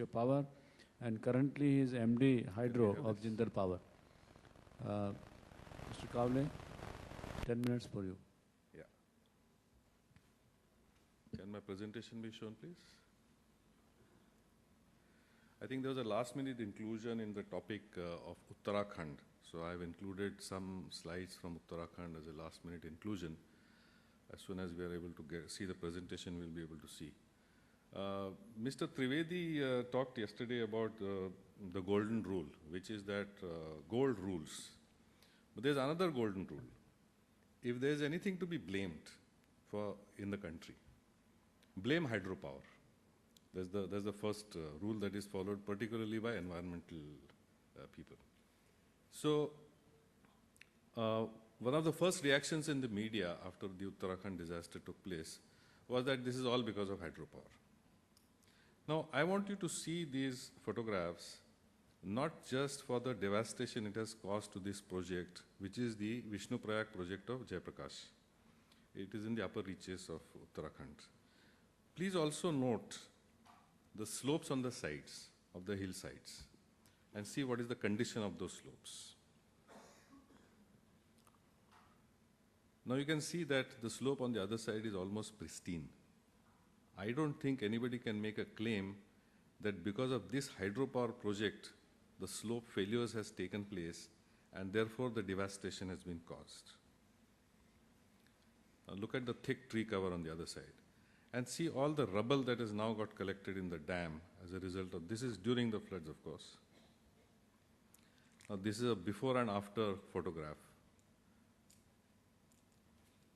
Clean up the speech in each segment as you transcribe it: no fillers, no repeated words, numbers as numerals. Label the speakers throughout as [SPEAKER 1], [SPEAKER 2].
[SPEAKER 1] Power, and currently he is MD Hydro of Jindal Power. Mr. Kavle, 10 minutes for you.
[SPEAKER 2] Yeah. Can my presentation be shown, please? I think there was a last-minute inclusion in the topic of Uttarakhand. So I've included some slides from Uttarakhand as a last-minute inclusion. As soon as we are able to see the presentation, we'll be able to see. Mr. Trivedi talked yesterday about the golden rule, which is that gold rules. But there's another golden rule. If there's anything to be blamed for in the country, blame hydropower. There's the first rule that is followed, particularly by environmental people. So one of the first reactions in the media after the Uttarakhand disaster took place was that this is all because of hydropower. Now, I want you to see these photographs not just for the devastation it has caused to this project, which is the Vishnuprayak project of Jayaprakash. It is in the upper reaches of Uttarakhand. Please also note the slopes on the sides of the hillsides and see what is the condition of those slopes. Now you can see that the slope on the other side is almost pristine. I don't think anybody can make a claim that because of this hydropower project, the slope failures has taken place and therefore the devastation has been caused. Now look at the thick tree cover on the other side and see all the rubble that has now got collected in the dam as a result of this is during the floods, of course. Now this is a before and after photograph.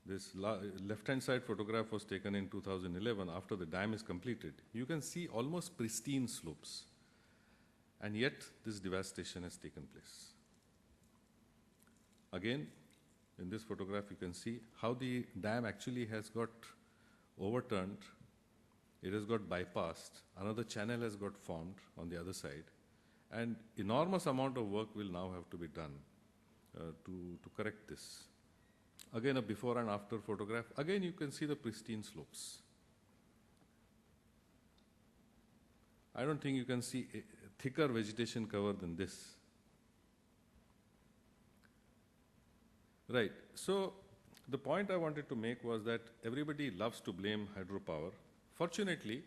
[SPEAKER 2] This left-hand side photograph was taken in 2011 after the dam is completed. You can see almost pristine slopes. And yet, this devastation has taken place. Again, in this photograph, you can see how the dam actually has got overturned. It has got bypassed. Another channel has got formed on the other side. And enormous amount of work will now have to be done to correct this. Again, a before and after photograph. Again, you can see the pristine slopes. I don't think you can see a thicker vegetation cover than this. Right. So, the point I wanted to make was that everybody loves to blame hydropower. Fortunately,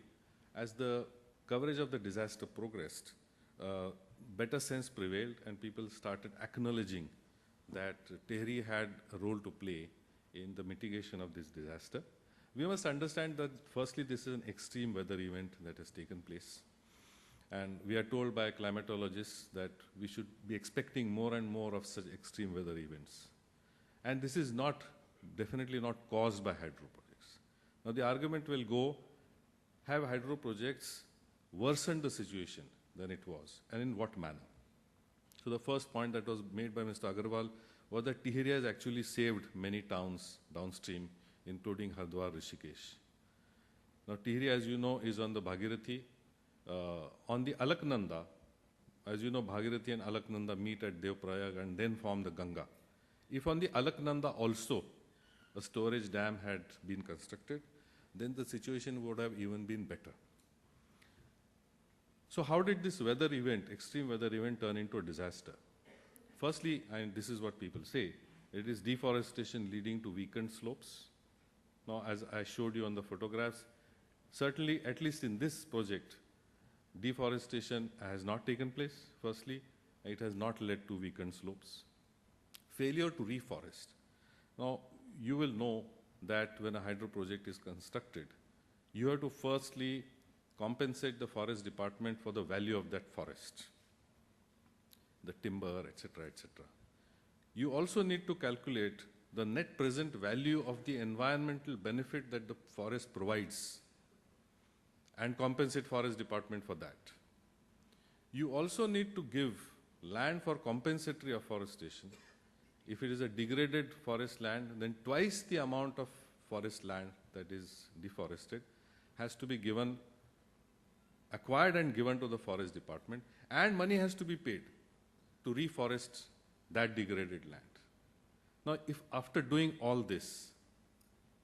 [SPEAKER 2] as the coverage of the disaster progressed, better sense prevailed and people started acknowledging that Tehri had a role to play in the mitigation of this disaster. We must understand that firstly this is an extreme weather event that has taken place. And we are told by climatologists that we should be expecting more and more of such extreme weather events. And this is definitely not caused by hydro projects. Now the argument will go, have hydro projects worsened the situation than it was, and in what manner? So the first point that was made by Mr. Agarwal was that Tihri has actually saved many towns downstream, including Hardwar, Rishikesh. Now Tihri, as you know, is on the Bhagirathi. On the Alaknanda, as you know, Bhagirathi and Alaknanda meet at Devprayag and then form the Ganga. If on the Alaknanda also a storage dam had been constructed, then the situation would have even been better. So how did this weather event, extreme weather event, turn into a disaster? Firstly, and this is what people say, it is deforestation leading to weakened slopes. Now, as I showed you on the photographs, certainly, at least in this project, deforestation has not taken place, firstly. It has not led to weakened slopes. Failure to reforest. Now, you will know that when a hydro project is constructed, you have to firstly compensate the forest department for the value of that forest, the timber, etc., etc. You also need to calculate the net present value of the environmental benefit that the forest provides and compensate forest department for that. You also need to give land for compensatory afforestation. If it is a degraded forest land, then twice the amount of forest land that is deforested has to be acquired and given to the forest department, and money has to be paid to reforest that degraded land. Now, if after doing all this,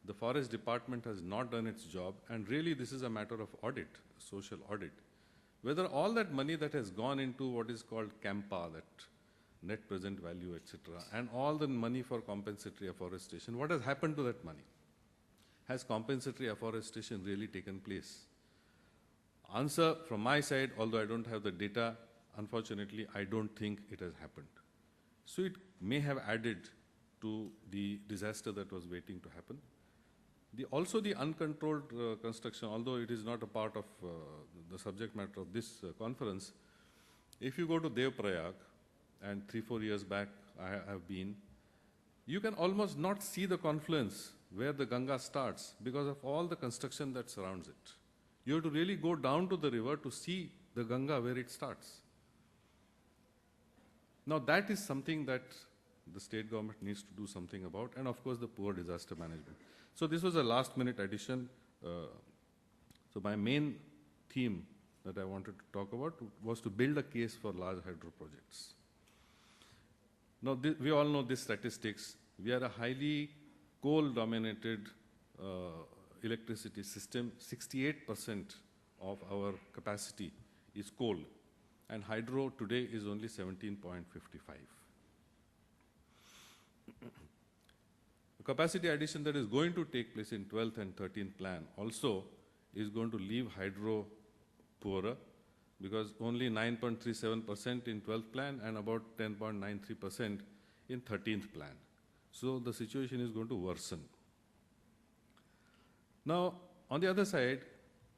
[SPEAKER 2] the forest department has not done its job, and really this is a matter of audit, social audit, whether all that money that has gone into what is called CAMPA, that net present value, etc., and all the money for compensatory afforestation, what has happened to that money? Has compensatory afforestation really taken place? Answer from my side, although I don't have the data, unfortunately, I don't think it has happened. So it may have added to the disaster that was waiting to happen. Also the uncontrolled construction, although it is not a part of the subject matter of this conference, if you go to Dev Prayag, and 3-4 years back I have been, you can almost not see the confluence where the Ganga starts because of all the construction that surrounds it. You have to really go down to the river to see the Ganga where it starts. Now that is something that the state government needs to do something about, and of course the poor disaster management. So this was a last minute addition. So my main theme that I wanted to talk about was to build a case for large hydro projects. Now we all know these statistics. We are a highly coal-dominated electricity system. 68% of our capacity is coal, and hydro today is only 17.55. The capacity addition that is going to take place in 12th and 13th plan also is going to leave hydro poorer, because only 9.37% in 12th plan and about 10.93% in 13th plan. So the situation is going to worsen. Now, on the other side,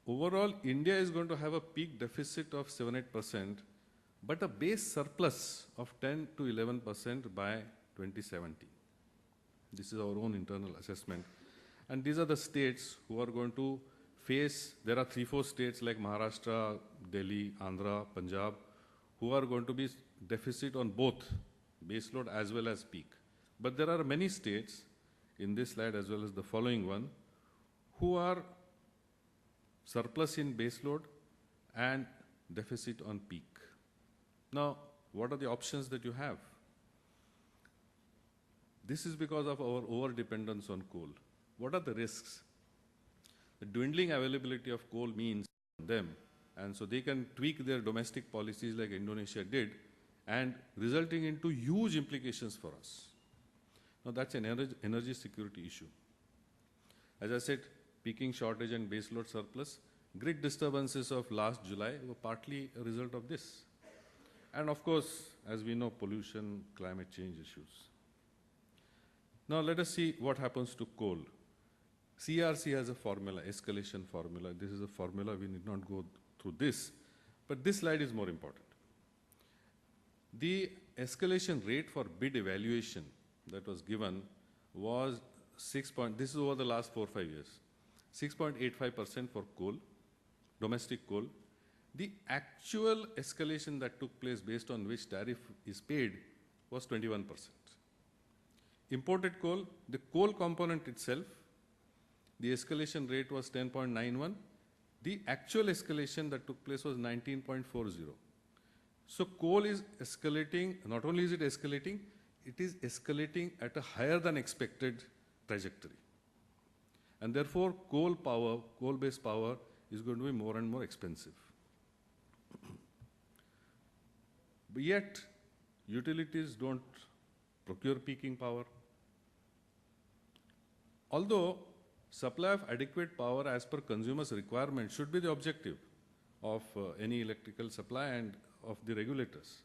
[SPEAKER 2] overall India is going to have a peak deficit of 7-8%, but a base surplus of 10 to 11% by 2070. This is our own internal assessment. And these are the states who are going to face, there are 3-4 states like Maharashtra, Delhi, Andhra, Punjab, who are going to be deficit on both base load as well as peak. But there are many states in this slide as well as the following one who are surplus in base load and deficit on peak. Now, what are the options that you have? This is because of our over-dependence on coal. What are the risks? The dwindling availability of coal means them, and so they can tweak their domestic policies like Indonesia did, and resulting into huge implications for us. Now that's an energy security issue. As I said, peaking shortage and baseload surplus, grid disturbances of last July were partly a result of this. And of course, as we know, pollution, climate change issues. Now let us see what happens to coal. CRC has a formula, escalation formula. This is a formula, we need not go through this, but this slide is more important. The escalation rate for bid evaluation that was given was this is over the last 4-5 years, 6.85% for coal, domestic coal. The actual escalation that took place based on which tariff is paid was 21%. Imported coal, the coal component itself, the escalation rate was 10.91. The actual escalation that took place was 19.40. So coal is escalating, not only is it escalating at a higher than expected trajectory. And therefore, coal-based power is going to be more and more expensive. But yet, utilities don't procure peaking power. Although supply of adequate power as per consumers' requirement should be the objective of any electrical supply and of the regulators.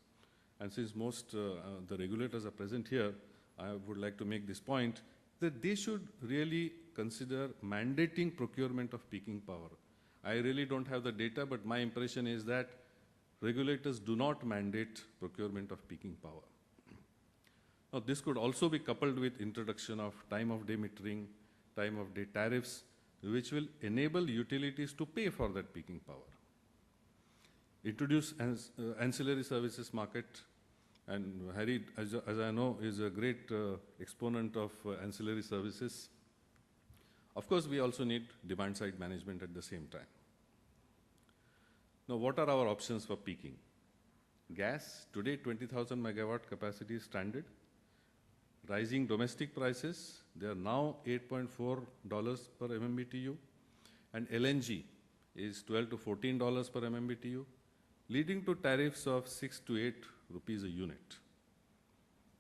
[SPEAKER 2] And since most the regulators are present here, I would like to make this point that they should really consider mandating procurement of peaking power. I really don't have the data, but my impression is that regulators do not mandate procurement of peaking power. Now, this could also be coupled with introduction of time-of-day metering, time-of-day tariffs, which will enable utilities to pay for that peaking power. Introduce ancillary services market, and Harry, as I know, is a great exponent of ancillary services. Of course, we also need demand-side management at the same time. Now, what are our options for peaking? Gas, today 20,000 megawatt capacity is standard. Rising domestic prices, they are now $8.4 per MMBTU, and LNG is $12 to $14 per MMBTU. leading to tariffs of 6 to 8 rupees a unit.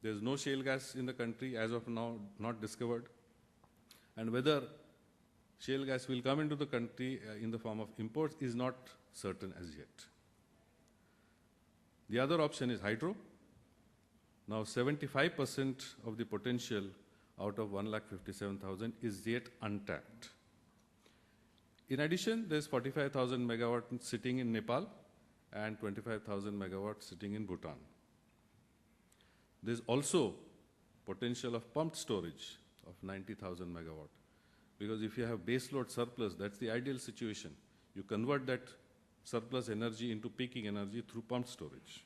[SPEAKER 2] There's no shale gas in the country as of now, not discovered. And whether shale gas will come into the country in the form of imports is not certain as yet. The other option is hydro. Now 75% of the potential out of 1,57,000 is yet untapped. In addition, there's 45,000 megawatts sitting in Nepal and 25,000 megawatts sitting in Bhutan. There's also potential of pumped storage of 90,000 megawatt. Because if you have baseload surplus, that's the ideal situation. You convert that surplus energy into peaking energy through pumped storage.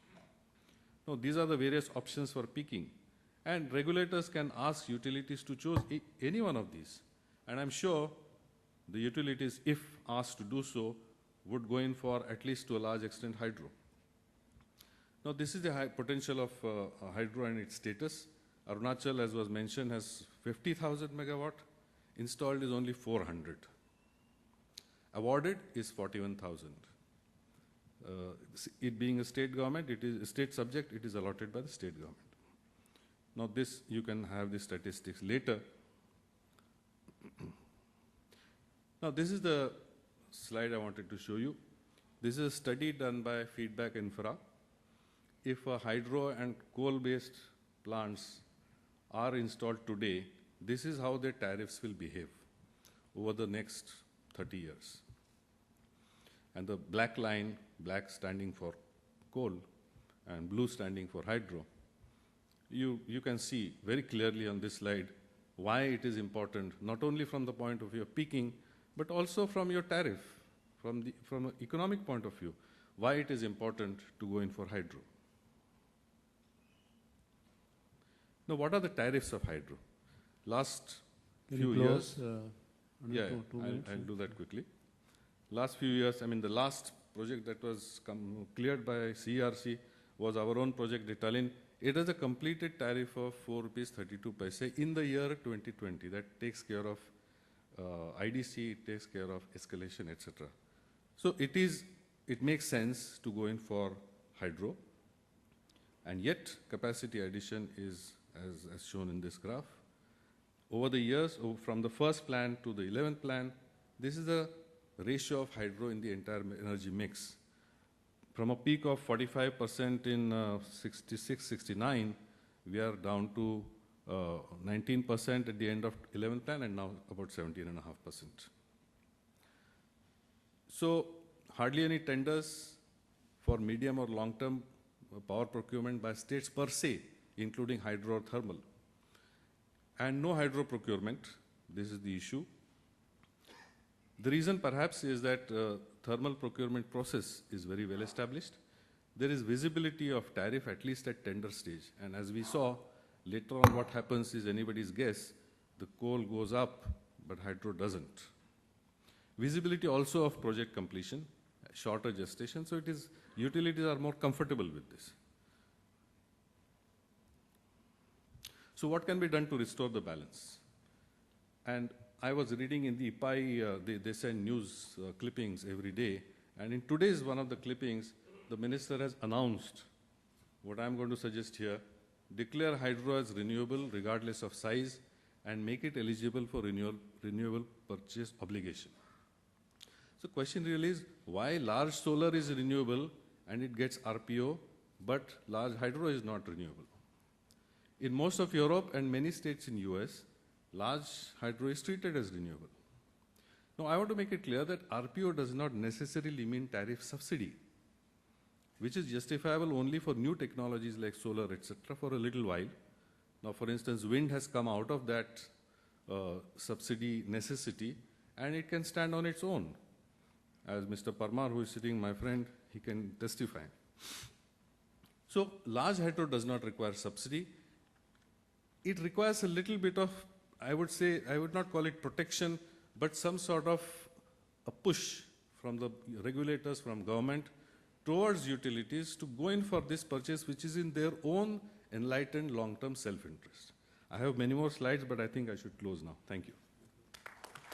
[SPEAKER 2] Now, these are the various options for peaking. And regulators can ask utilities to choose any one of these. And I'm sure the utilities, if asked to do so, would go in for, at least to a large extent, hydro. Now, this is the high potential of hydro and its status. Arunachal, as was mentioned, has 50,000 megawatt. Installed is only 400. Awarded is 41,000. It being a state government, it is a state subject, it is allotted by the state government. Now this, you can have the statistics later. Now this is the slide I wanted to show you. This is a study done by Feedback Infra. If hydro and coal-based plants are installed today, this is how their tariffs will behave over the next 30 years. And the black line, black standing for coal and blue standing for hydro, you can see very clearly on this slide why it is important, not only from the point of view of peaking, but also from your tariff, from an economic point of view, why it is important to go in for hydro. Now, what are the tariffs of hydro? Last few years, I'll do that quickly. Last few years, I mean, the last project that was cleared by CERC was our own project, Ritalin. It has a completed tariff of 4 rupees 32 paise in the year 2020. That takes care of IDC, it takes care of escalation, etc. So it makes sense to go in for hydro. And yet, capacity addition is as shown in this graph. Over the years, from the first plan to the 11th plan, this is the ratio of hydro in the entire energy mix. From a peak of 45% in 66, 69, we are down to 19% at the end of 11th plan and now about 17.5%. So hardly any tenders for medium or long-term power procurement by states per se, including hydro or thermal. And no hydro procurement, this is the issue. The reason perhaps is that thermal procurement process is very well established. There is visibility of tariff at least at tender stage. And as we saw, later on what happens is anybody's guess. The coal goes up, but hydro doesn't. Visibility also of project completion, shorter gestation, so utilities are more comfortable with this. So what can be done to restore the balance? And I was reading in the IPAI, they send news clippings every day, and in today's one of the clippings, the minister has announced what I'm going to suggest here: declare hydro as renewable regardless of size and make it eligible for renewable purchase obligation. So the question really is, why large solar is renewable and it gets RPO, but large hydro is not renewable? In most of Europe and many states in US, large hydro is treated as renewable. Now, I want to make it clear that RPO does not necessarily mean tariff subsidy, which is justifiable only for new technologies like solar, etc., for a little while. Now, for instance, wind has come out of that subsidy necessity, and it can stand on its own. As Mr. Parmar, who is sitting, my friend, he can testify. So, large hydro does not require subsidy. It requires a little bit of, I would say, I would not call it protection, but some sort of a push from the regulators, from government, towards utilities to go in for this purchase, which is in their own enlightened long-term self-interest. I have many more slides, but I think I should close now. Thank you.